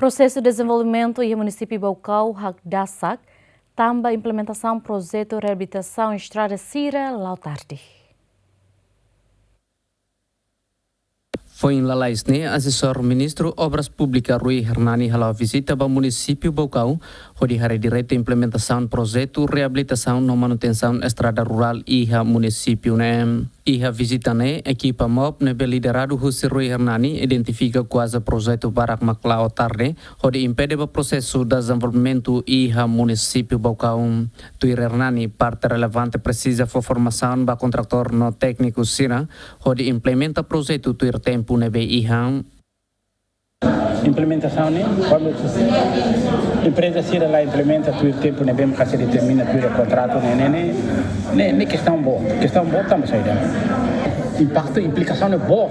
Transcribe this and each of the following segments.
Processo de desenvolvimento e município Baucau, Hagdasak, também implementação projeto de reabilitação Estrada Sira, Lautardi. Foi em Lalaisne, assessor ministro Obras Públicas Rui Hernani halau visita ao município Baucau, onde hari direito a implementação projeto reabilitação e manutenção estrada rural iha município né. Iha visita né, equipa MOB nebe liderado José Rui Hernani identifica quase projeto Barak Maclao tarde, onde impede o processo de desenvolvimento iha município Baucau. Tuir Hernani, parte relevante precisa for formação ba contractor no técnico Sira, onde implementa projeto tuir tempo nebe iha. Implementação, né? Quando a empresa Sira lá implementa tudo o tempo, né? Bem que se determina tudo o contrato, né? Questão boa estamos aí. Impacto, implicação é boa.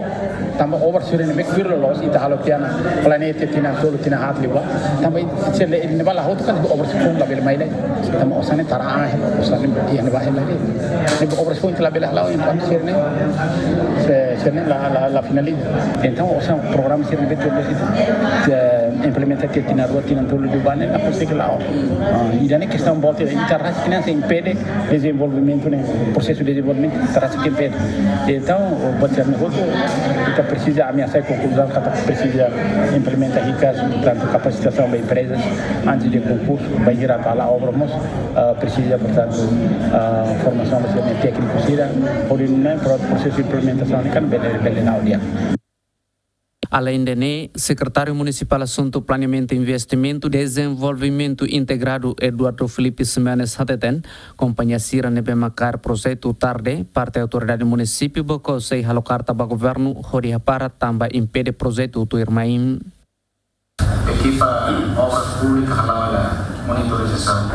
Também obras Sira né? Bem los ita halo tiana planeta tina solo tina hat liba. Também se ele não vai lá outro kan obras fund label mai né? Também osane tarah é, osane dia ne vai lá né? Ne obras fund label lá impacto Sira né? Se la finaliza. Então, o seu programa Sira né? Implementa tina rua tina tolo de bane na possível lá. E daí questão boa ita rasquina se impede desenvolvimento né? Processo de desenvolvimento rasquina impede. Então, pode ser negócio que precisa ameaçar a conclusão que precisa implementar ricas, portanto, capacitação das empresas antes de concurso, vai girar para lá obra, mas precisa, portanto, formação de técnico Sira, por o processo de implementação que não é na audiência. Além de né, secretário municipal assunto planeamento, investimento, desenvolvimento integrado Eduardo Felipe Simenes Hateten, companhia Sira nebe macar projeto tarde, parte autoridade município Baucau sei halocarta ba governo, hori para também impede projeto tu irmaim. Equipa obras públicas halau monitorização.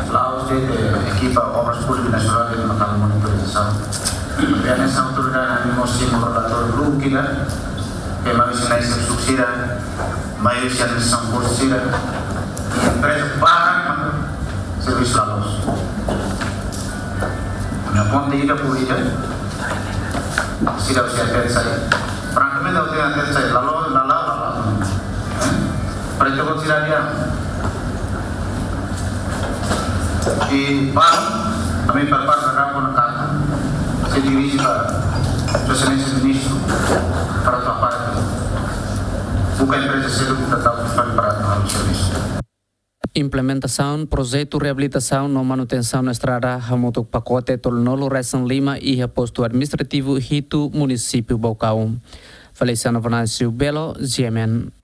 Lá de equipa obras públicas nacional de macar monitorização. Bem essa autoridade animou-se no relatório Lúquila, que mais sinais subsida, mais sinais são por sida, empresa para serviço à luz. Na ponta ida por ida, sida o certo sai. Francamente o certo sai, lá. Para itu kau sida dia. E para kami berpar dengan nak se dirige para o ministro para a parte. Bukan empresa Sira que está preparada o serviço. Implementação, projeto reabilitação e manutenção na estrada Hamutuk Pacote Tolnolo Resan Lima e posto administrativo Hito município Baucau. Feliciano Venâncio Belo, GMN.